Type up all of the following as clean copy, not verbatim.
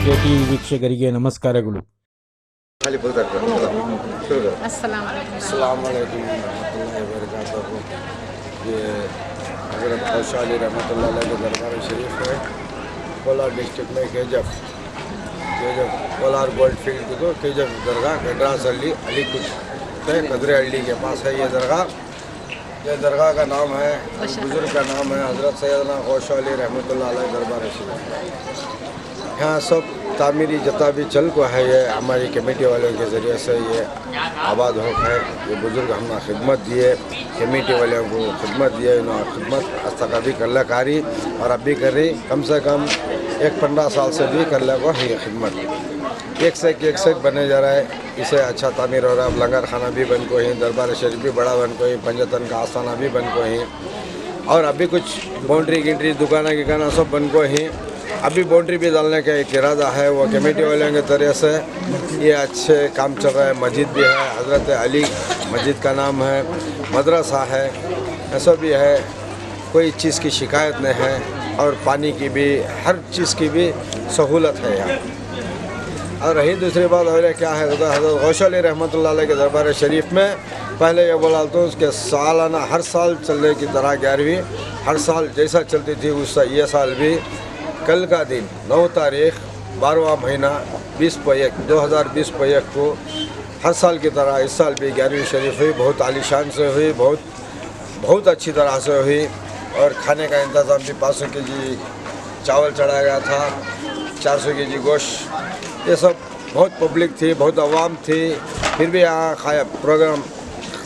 T ವೀಕ್ಷಕರಿಗೆ ನಮಸ್ಕಾರಗಳು. अस्सलाम वालेकुम रहमतुल्लाहि व बरकातहू। ये हज़रत ख़ौशा अली रहमतुल्लाह अलैह के दरबार शरीफ है, कोलार डिस्ट्रिक्ट में केजफ कोलार गोल्ड फील्ड को केजफ दरगाह गड्रास अली कुछ कदरे अली के पास है ये दरगाह। ये दरगाह का नाम है, बुज़ुर्ग का नाम है हज़रत सैयदना ख़ौशा अली रहमतुल्लाह अलैह दरबार शरीफ। यहाँ सब तामीरी जितना भी चल को है ये हमारी कमेटी वालों के ज़रिए से ये आबाद हो है। ये बुज़ुर्ग हमने खिदमत दिए, कमेटी वालों को खिदमत दिए, इन्होंने खिदमत आज तक अभी कर ले कारी और अब भी कर रही, कम से कम 15 साल से भी कर ले को है ये खिदमत। एक से बने जा रहा है, इसे अच्छा तामीर हो रहा है। अब लंगर खाना भी बन को ही, दरबार शरीफ भी बड़ा बन को ही, पंजतन का आस्थाना भी बन को ही, और अभी कुछ बाउंड्री गिंड्री दुकाना की गाना सब बन को ही। अभी बाउंड्री भी डालने का एक इरादा है, वो कमेटी वालों के तरह से ये अच्छे काम चल रहा है। मस्जिद भी है, हज़रत अली मस्जिद का नाम है, मदरसा है, ऐसा भी है, कोई चीज़ की शिकायत नहीं है, और पानी की भी हर चीज़ की भी सहूलत है यहाँ। और रही दूसरी बात और क्या है, हज़रत ख़ौशा अली रहमतुल्लाह अलैह के दरबार शरीफ में पहले ये बोला तो उसके सालाना हर साल चलने की तरह 11वीं हर साल जैसा चलती थी उससे ये साल भी कल का दिन 9 तारीख 12वां महीना 2020 को हर साल की तरह इस साल भी 11वीं शरीफ हुई। बहुत आलीशान से हुई, बहुत अच्छी तरह से हुई, और खाने का इंतज़ाम भी 500 केजी चावल चढ़ाया गया था, 400 केजी गोश्त, ये सब। बहुत पब्लिक थी, बहुत आवाम थी, फिर भी यहाँ खाया प्रोग्राम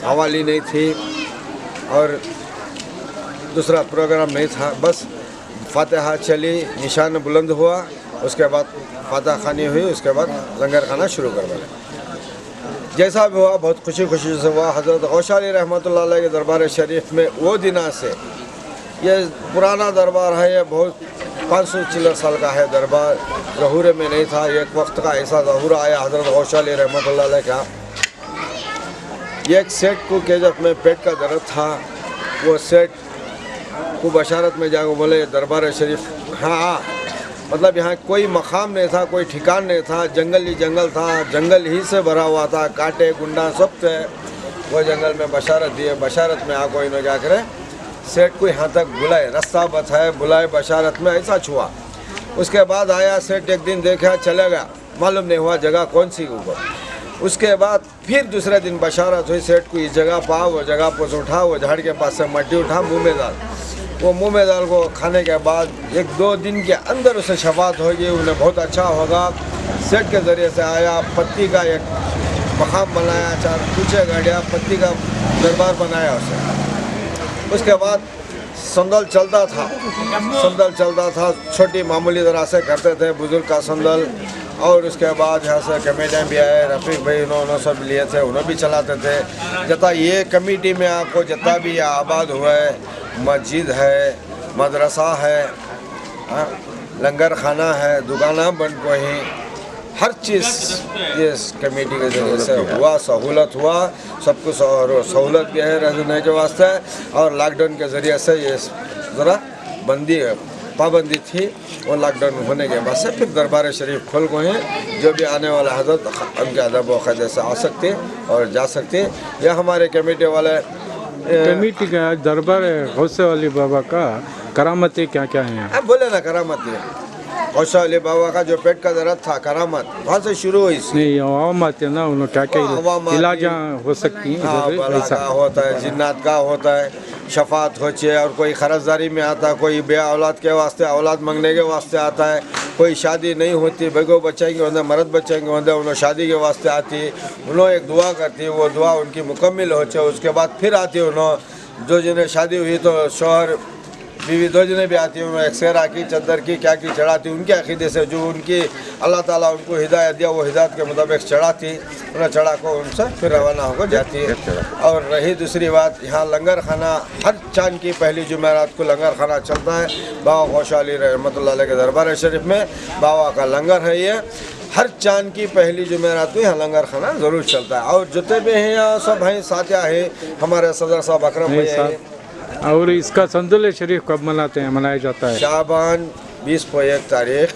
हवाली नहीं थी और दूसरा प्रोग्राम नहीं था। बस फातिहा चली, निशान बुलंद हुआ, उसके बाद फातिहा खानी हुई, उसके बाद लंगर खाना शुरू कर दिया। जैसा भी हुआ बहुत खुशी से हुआ। हज़रत ख़ौशा अली रहमतुल्लाह अलैह के दरबार शरीफ में वो दिना से ये पुराना दरबार है, ये बहुत 500 चिल्लर साल का है दरबार, ज़हूरे में नहीं था। एक वक्त का ऐसा ज़हूरा आया हज़रत ख़ौशा अली रहमतुल्लाह अलैह का। एक सेठ को केजफ में पेट का दर्द था, वो सेठ को बशारत में जाकर बोले दरबार शरीफ, हाँ मतलब यहाँ कोई मकाम नहीं था, कोई ठिकान नहीं था, जंगल ही जंगल था, जंगल ही से भरा हुआ था, कांटे गुंडा सब थे। वो जंगल में बशारत दिए, बशारत में आको इन्होंने जाकर सेठ को यहाँ तक बुलाए, रास्ता बताए, बुलाए, बशारत में ऐसा छुआ। उसके बाद आया सेठ, एक दिन देखा चले गया, मालूम नहीं हुआ जगह कौन सी ऊपर। उसके बाद फिर दूसरे दिन बशारत हुई, सेठ को इस जगह पा, वो जगह पर उठा, वो झाड़ के पास से मट्टी उठा, मुँह में डाल। वो मुँह में दाल को खाने के बाद 1-2 दिन के अंदर उसे शफात होगी, उन्हें बहुत अच्छा होगा। सेठ के ज़रिए से आया, पत्ती का एक मकाम बनाया, 4 पूछे गाड़ियाँ पत्ती का दरबार बनाया उसे। उसके बाद संदल चलता था, छोटी मामूली तरह से करते थे, बुज़ुर्ग का संदल। और उसके बाद यहाँ से कमेटियाँ भी आए, रफ़ीक भाई उन्होंने सब लिए थे, उन्हें भी चलाते थे। जितना ये कमेटी में आपको जितना भी आबाद हुआ है, मस्जिद है, मदरसा है, लंगर खाना है, दुकाना बन को ही, हर चीज़ ये कमेटी के ज़रिए से हुआ, सहूलत हुआ, सब कुछ। और सहूलत भी है रहने के वास्ते, और लॉकडाउन के ज़रिए से ये ज़रा पाबंदी थी, वो लॉकडाउन होने के बाद से फिर दरबार शरीफ खोल को हैं। जो भी आने वाला हज़रत उनके अदब व क़ायदे से आ सकते और जा सकते। यह हमारे कमेटी वाले कमेटी का दरबार ख़ौशा अली बाबा का करामतें क्या क्या हैं? अब बोले ना करामतें, ख़ौशा अली बाबा का जो पेट का दर्द था, करामत वहाँ से शुरू हुई। नहीं अवामत है ना, उन्होंने क्या क्या इलाज हो सकती है? हाँ, का होता है, जिन्नात का होता है, शफात होती है, और कोई खरजदारी में आता है, कोई बे औलाद के वास्ते औलाद मांगने के वास्ते आता है, कोई शादी नहीं होती, बेगो बच्चे के होंगे, मर्द बच्चे के होंगे, उन्हें शादी के वास्ते आती, उन्होंने एक दुआ करती, वो दुआ उनकी मुकम्मल होती है। उसके बाद फिर आती उन्होंने, जो जिन्हें शादी हुई तो शोहर बीवी 2 जने भी आती हैं, उन्होंने एक सेरा की, चद्दर की, क्या की चढ़ाती, उनके अक़ीदे से जो उनकी अल्लाह ताला उनको हिदायत दिया, वो हिदायत के मुताबिक चढ़ाती, उन्हें चढ़ा को उनसे फिर रवाना होकर जाती है। और रही दूसरी बात, यहाँ लंगर खाना हर चांद की पहली जुमेरात को लंगर खाना चलता है। बाबा ख़ौशा अली रहमतुल्लाह अलैह के दरबार शरीफ में बाबा का लंगर है ये। हर चांद की पहली जुमेरात को यहाँ लंगर खाना ज़रूर चलता है। और जितने भी हैं यहाँ सब हैं, साथिया है, हमारे सदर साहब अकरम भाई हैं। और इसका संदल शरीफ कब मनाया जाता है? शाबान 20 को 1 तारीख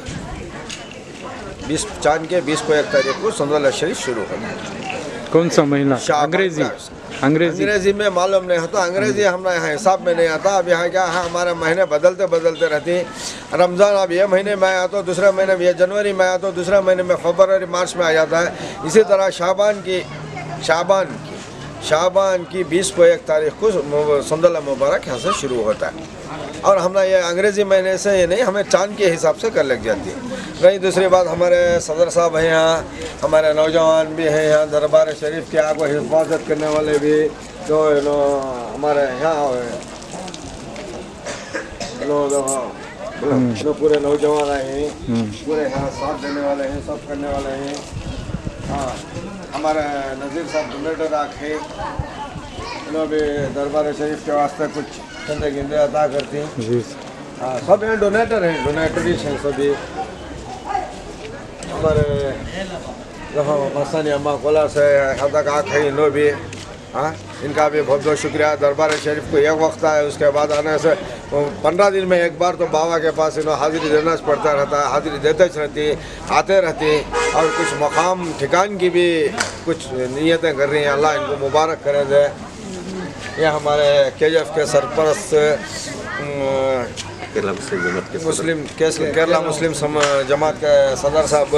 20 चांद के 20 को 1 तारीख को संदल शरीफ शुरू होता है। कौन सा महीना? शाबान अंग्रेजी का। अंग्रेजी अंग्रेजी में मालूम नहीं होता, अंग्रेजी हमारा यहाँ हिसाब में नहीं आता। अब यहाँ क्या है, हमारे महीने बदलते बदलते रहते हैं। रमज़ान अब ये महीने में आया तो दूसरे महीने में, ये जनवरी में आया तो दूसरे महीने में फरवरी मार्च में आ जाता है। इसी तरह शाबान की 20 को 1 तारीख को संदल मुबारक यहाँ से शुरू होता है। और हमने ये अंग्रेज़ी महीने से ये नहीं, हमें चांद के हिसाब से कर लग जाती है। रही दूसरी बात, हमारे सदर साहब हैं यहाँ, हमारे नौजवान भी हैं यहाँ, दरबार शरीफ के आगे हिफाजत करने वाले भी जो हमारे यहाँ पूरे नौजवान हैं, पूरे यहाँ साथ देने वाले हैं, सब करने वाले हैं। हाँ, हमारे नज़ीर साहब डोनेटर आखे इन्होंने भी दरबार शरीफ के वास्ते कुछ चंदे गिंदे अदा करती हैं। जी। हाँ, सब यहाँ डोनेटर हैं, डोनेटरीज हैं सभी। हमारे यहाँ मसानी अम्मा कोला से यहाँ तक आखे इन्हों भी, हाँ, इनका भी बहुत बहुत शुक्रिया। दरबार शरीफ को एक वक्त है, उसके बाद आने से 15 दिन में एक बार तो बाबा के पास इन्हों हाजिरी देना पड़ता रहता है। हाजिरी देते रहती, आते रहती, और कुछ मकाम ठिकान की भी कुछ नीयतें कर रही हैं। अल्लाह इनको मुबारक करे दे। ये हमारे KJF के सरपरस्त केरला मुस्लिम जमात के सदर साहब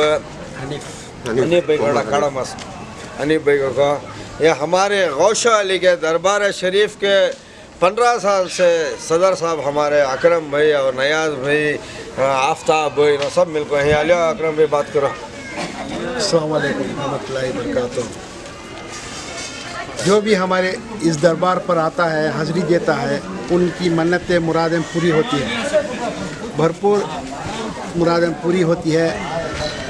हनीफ भाई हनीफ भाई को, ये हमारे गौशा अली के दरबार शरीफ के 15 साल से सदर साहब हमारे अकरम भाई और नयाज भाई, आफ्ताब भाई, ना सब मिलकर हैं। आलिया अकरम भाई बात करो। अस्सलाम वालेकुम रहमतुल्लाहि वबरकातुहू। जो भी हमारे इस दरबार पर आता है, हाज़िरी देता है, उनकी मन्नतें मुरादें पूरी होती हैं, भरपूर मुरादें पूरी होती है।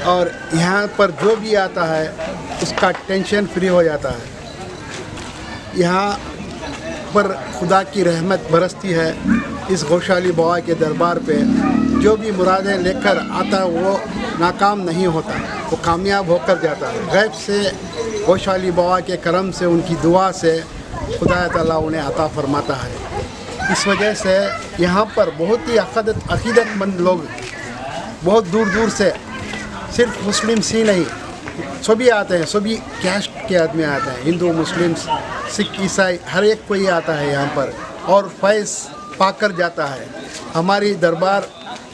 और यहाँ पर जो भी आता है उसका टेंशन फ्री हो जाता है। यहाँ पर खुदा की रहमत बरसती है। इस गौशाली बाबा के दरबार पे जो भी मुरादें लेकर आता है वो नाकाम नहीं होता, वो कामयाब होकर जाता है। गैब से गौशाली बाबा के करम से, उनकी दुआ से खुदा ताला उन्हें अता फरमाता है। इस वजह से यहाँ पर बहुत ही अक़ीदतमंद लोग बहुत दूर दूर से, सिर्फ मुस्लिम सी नहीं, सभी आते हैं, सभी कैस्ट के आदमी आते हैं, हिंदू मुस्लिम सिख ईसाई हर एक कोई आता है यहाँ पर और फैज़ पाकर जाता है। हमारी दरबार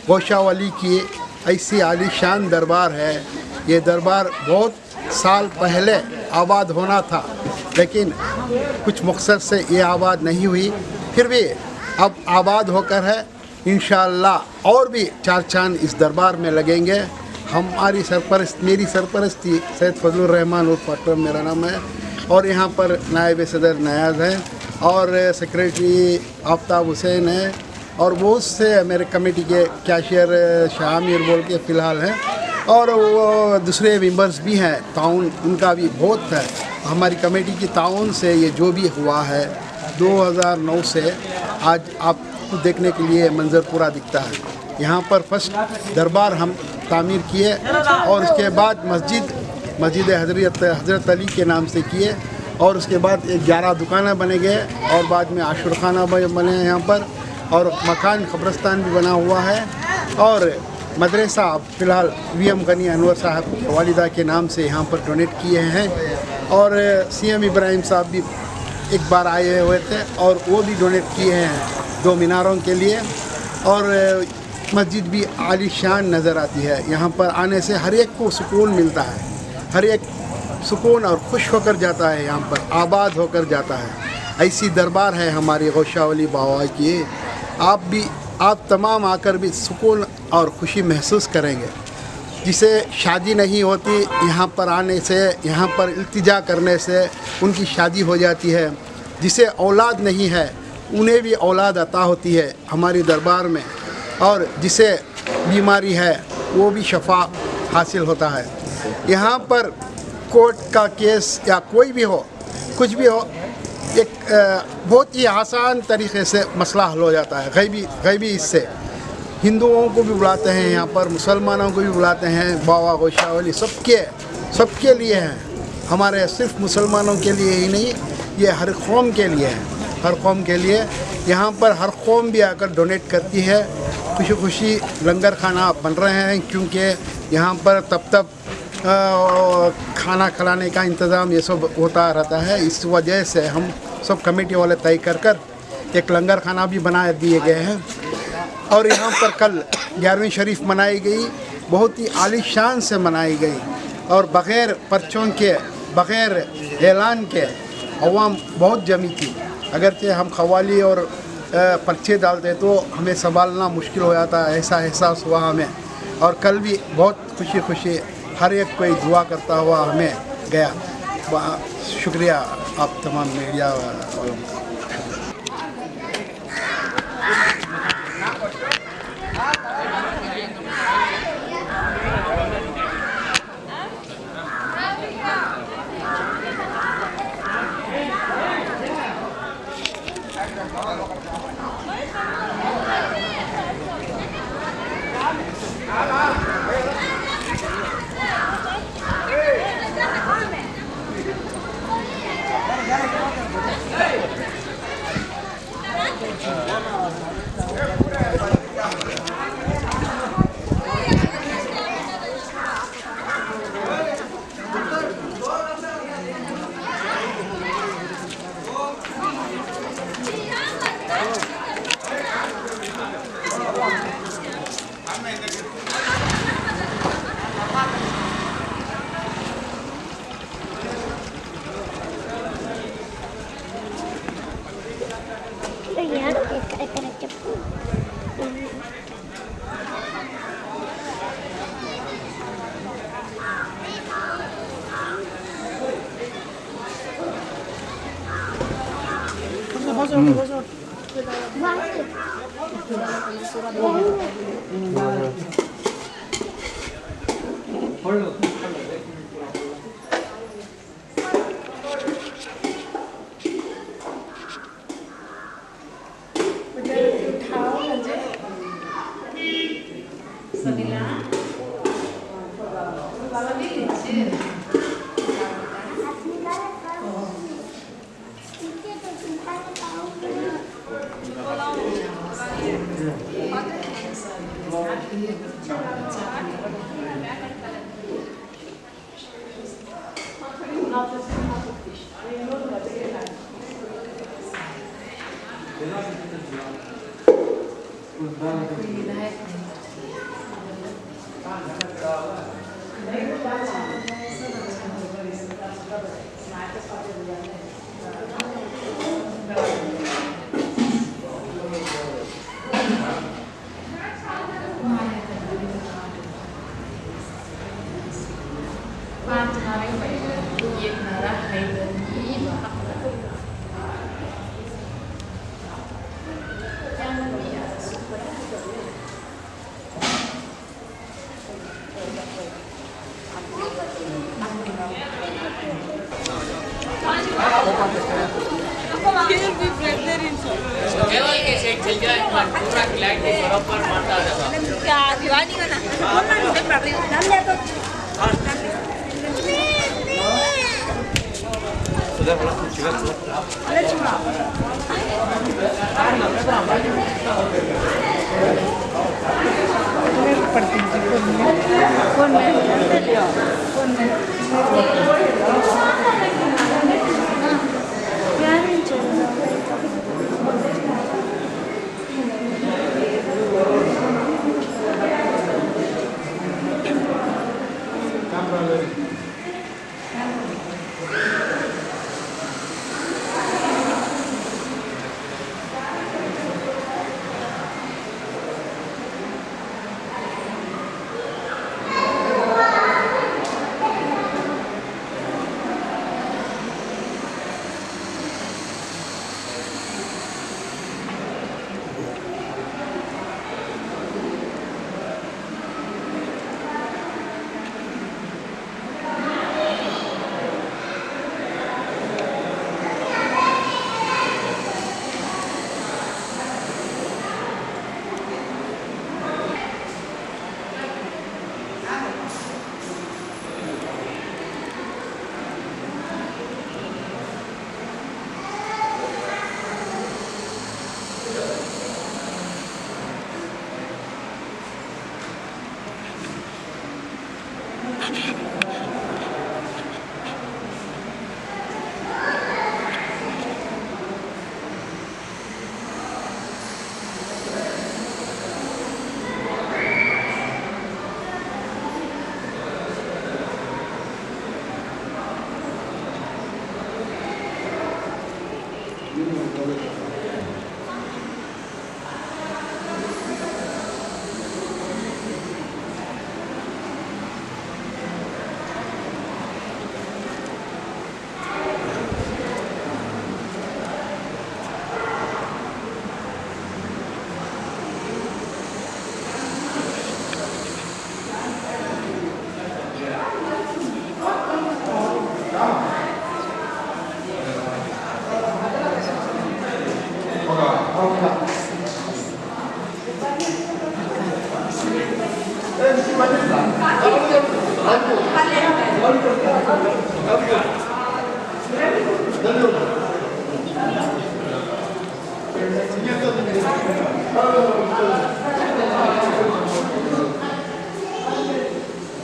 गौशावाली की ऐसी आलीशान दरबार है। ये दरबार बहुत साल पहले आबाद होना था, लेकिन कुछ मकसद से ये आबाद नहीं हुई, फिर भी अब आबाद होकर है। इंशाअल्लाह और भी 4 चांद इस दरबार में लगेंगे। हमारी मेरी सरपरस्ती सैयद फजलुर रहमान उर्फ अकरम मेरा नाम है, और यहाँ पर नायब सदर नयाज हैं और सेक्रेटरी आफ्ताब हुसैन है, और बहुत से मेरे कमेटी के कैशियर शामिर बोल के फ़िलहाल हैं, और वो दूसरे मेंबर्स भी हैं। ताउन उनका भी बहुत है। हमारी कमेटी की ताउन से ये जो भी हुआ है 2009 से आज आपको देखने के लिए मंज़र पूरा दिखता है। यहाँ पर फर्स्ट दरबार हम तामीर किए और उसके बाद मस्जिद हज़रत अली के नाम से किए, और उसके बाद 11 दुकानें बने गए, और बाद में आशुरखाना बने हैं यहाँ पर, और मकान कब्रस्तान भी बना हुआ है, और मदरसा फ़िलहाल VM गनी अनवर साहब वालिदा के नाम से यहाँ पर डोनेट किए हैं, और CM इब्राहिम साहब भी एक बार आए हुए थे और वो भी डोनेट किए हैं 2 मीनारों के लिए। और मस्जिद भी आलीशान नज़र आती है। यहाँ पर आने से हर एक को सुकून मिलता है, हर एक सुकून और खुश होकर जाता है, यहाँ पर आबाद होकर जाता है। ऐसी दरबार है हमारी गौशावाली बाबा की। आप तमाम आकर भी सुकून और खुशी महसूस करेंगे। जिसे शादी नहीं होती, यहाँ पर आने से, यहाँ पर इल्तिजा करने से उनकी शादी हो जाती है। जिसे औलाद नहीं है उन्हें भी औलाद अता होती है हमारी दरबार में, और जिसे बीमारी है वो भी शफा हासिल होता है। यहाँ पर कोर्ट का केस या कोई भी हो, कुछ भी हो, एक बहुत ही आसान तरीक़े से मसला हल हो जाता है। गैबी इससे हिंदुओं को भी बुलाते हैं, यहाँ पर मुसलमानों को भी बुलाते हैं। बाबा गौशावाली सबके लिए हैं। हमारे सिर्फ मुसलमानों के लिए ही नहीं, ये हर कौम के लिए है। हर कौम के लिए यहाँ पर हर कौम भी आकर डोनेट करती है। खुशी खुशी लंगर खाना बन रहे हैं, क्योंकि यहाँ पर तब खाना खिलाने का इंतज़ाम ये सब होता रहता है। इस वजह से हम सब कमेटी वाले तय कर एक लंगर खाना भी बना दिए गए हैं। और यहाँ पर कल 11वीं शरीफ मनाई गई, बहुत ही आलीशान से मनाई गई और बग़ैर पर्चों के, बग़ैर ऐलान के अवाम बहुत जमी थी। अगरचे हम खवाली और पर्चे डालते तो हमें संभालना मुश्किल हो जाता, ऐसा एहसास हुआ हमें। और कल भी बहुत खुशी खुशी हर एक कोई दुआ करता हुआ हमें गया। शुक्रिया आप तमाम मीडिया वालों का।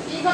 이거